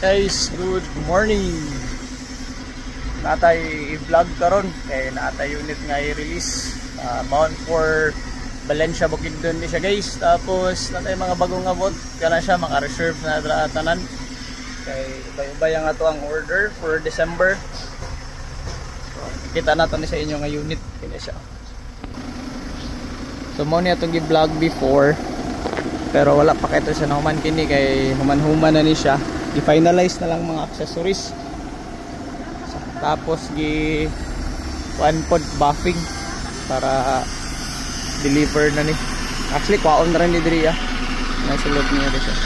Guys, good morning. Natay i-vlog karon kay natay unit nga i-release bound for Valencia, Bukidnon ni siya guys. Tapos natay mga bagong abot kana siya maka-reserve na tanan. Kay iba-iba yang ato ang order for December. So, kita nato ni sa inyo nga unit kini siya. So mo ni atong gi-vlog before pero wala pa kay to sa naman kini kay human-human na ni siya. I-finalize na lang mga accessories. Tapos one pod buffing para deliver na ni. Actually kwaon na rin ni Dria. Nasulot niya rin siya.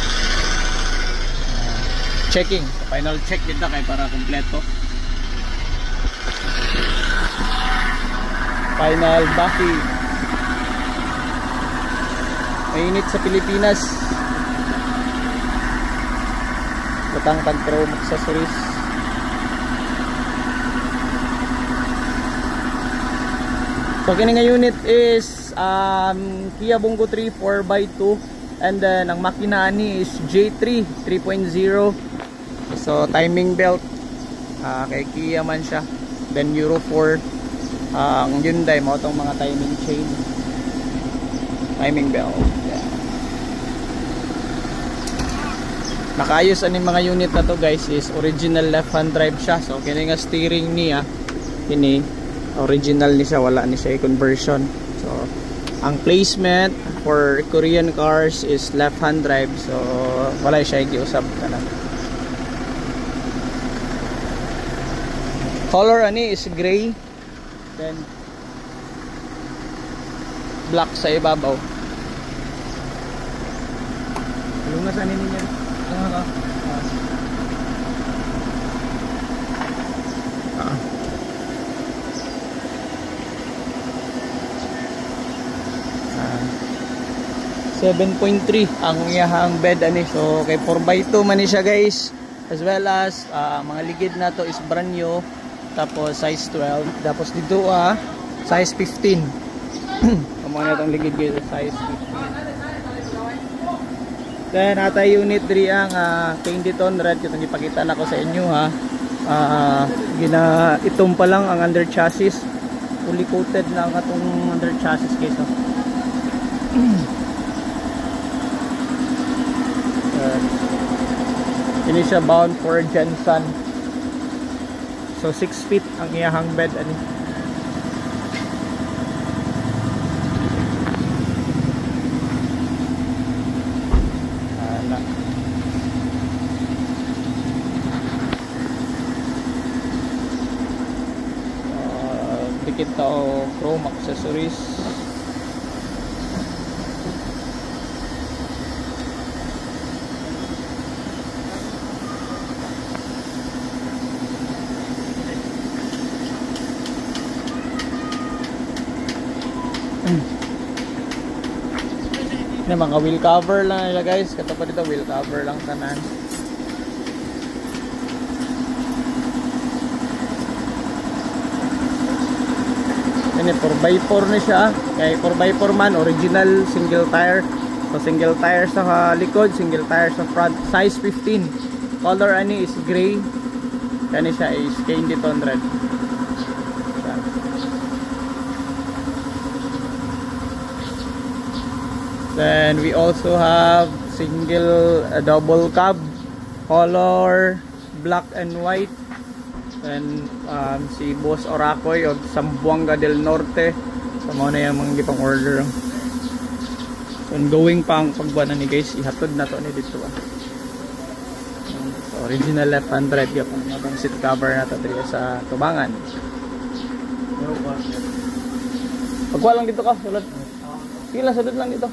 Checking. Final check dito kay para kompleto. Final buffing. Mainit sa Pilipinas. Batang pag-chrome accessories. So kini nga unit is Kia Bongo 3 4x2 and then ang makina ani is J3 3.0. So timing belt kay Kia man siya. Then Euro 4 ang Hyundai mo tong mga timing chain. Timing belt. Nakaayos ani mga unit na to guys is original left hand drive siya. So kini nga steering niya kini original ni siya, wala ni siya conversion. So ang placement for Korean cars is left hand drive. So wala siya giusab kana. Color ani is gray. Then black sa ibabaw. Lungas ani niya. 7.3 ang iyahang bed ani. So kay 4x2 man ni siya guys, as well as mga ligid na to is brand new, tapos size 12, tapos dito size 15. Amo na tong ligid guys, size 15. Then atay unit diri ang Kingdon red kitong ipakita nako sa inyo itong pa lang ang under chassis, fully coated na ang atong under chassis guys. Ini siya bound for Jensen. So 6 feet ang iyahang bed ani. Dikit tao chrome accessories. Ini mga wheel cover lang nila guys. Katapat dito wheel cover lang tanan. Ini 4x4 na siya. Kaya 4x4 man, original single tire. So single tire sa likod, single tire sa front. Size 15. Color ani is gray. Kani siya is Kingdon red. Then we also have single double cab, color black and white. And si Boss Oracoy of Zamboanga del Norte. So mo na yung mga gipang order. So ongoing pa ang pagbuan ni guys, ihatod na to ni dito. So, original left hand drive yapon ang seat cover na to diri sa tubangan. Pagwa lang dito ka, sulod. Sige lang, sulod lang dito.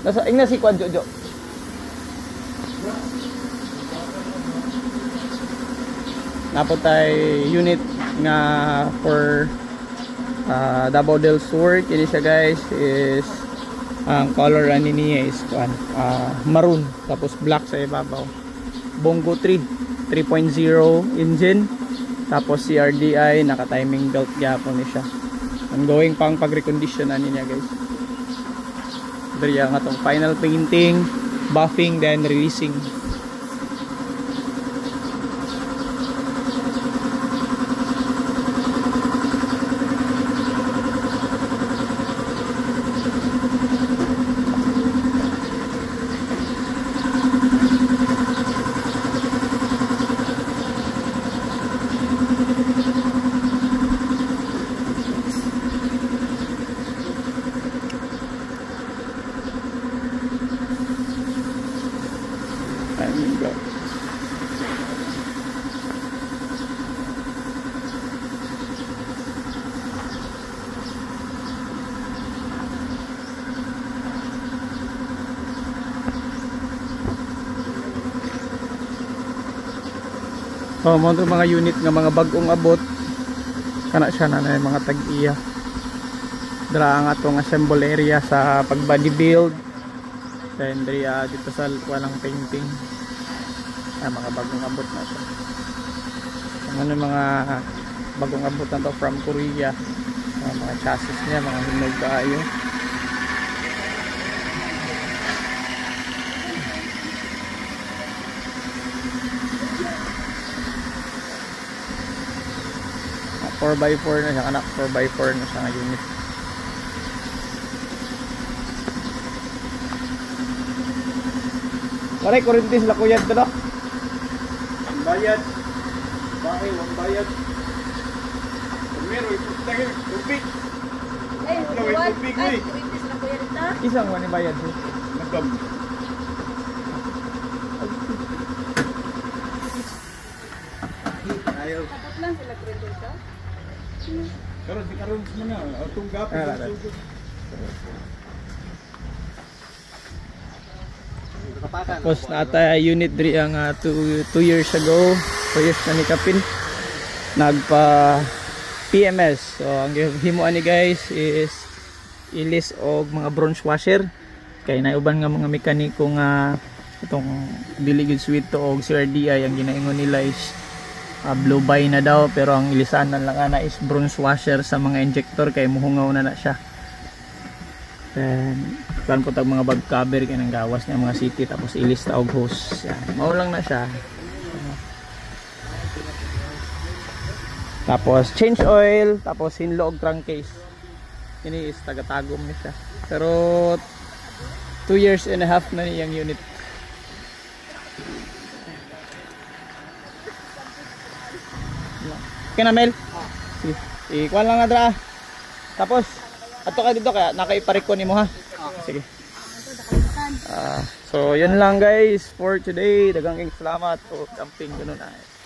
Nasa ingna si Kwan Jojo. Napotay unit nga for Davao del Sur. Kini siya guys is ang color ani niya is maroon tapos black sa ibabaw. Bongo 3 3.0 engine tapos CRDI, naka timing belt gyapon ni siya. Ongoing pang pag-recondition ani niya guys. Diri nga tong final painting, buffing, then releasing. Ayun go. Oh, mo mga unit nga mga bagong abot kana siya na mga tag-iya dra ang atong assemble area sa pag body build then dito sa walang painting mga bagong abot na siya ano mga bagong abot na to from Korea mga chassis niya mga hinog kaayo. Four by 4 na siya, anak 4x4 na siya nga unit. Maray, kurintis la kuyad ito, no? Ang bayad. Bakit, ang bayad. Meron, ipunta kayo, tubig. Ay, huwag tubig, kurintis la kuyad ito. Isang wani bayad siya. Nagam. Ayaw. Tapos lang sila kurintis ito. Karon di karon mo na, atong gapon sa sugod. Tapos nata unit diri ang 2 years ago, 2 years na ni Kapin nagpa PMS. So ang himuan ni guys is ilis og mga bronze washer kay nauban nga mga mekaniko nga itong dili gid sweet to og CRDI ang ginaingon nila is blue by na daw pero ang ilisanan lang ana is bronze washer sa mga injector kay muhungaw na siya. Then plan po tag mga bag cover kay nang gawas niya mga city tapos ilis ta og hose. Yan, mao lang na siya. Tapos change oil, tapos hinlo og crankcase. Ini is tagatagom ni siya. Pero 2 years and a half na niyang unit. Kena Mel? Sige. Ikuan lang adra. Tapos ato ka dito kaya nakaipariko nimo ha. Sige. So yun lang guys for today. Daghang salamat po camping ganun ay.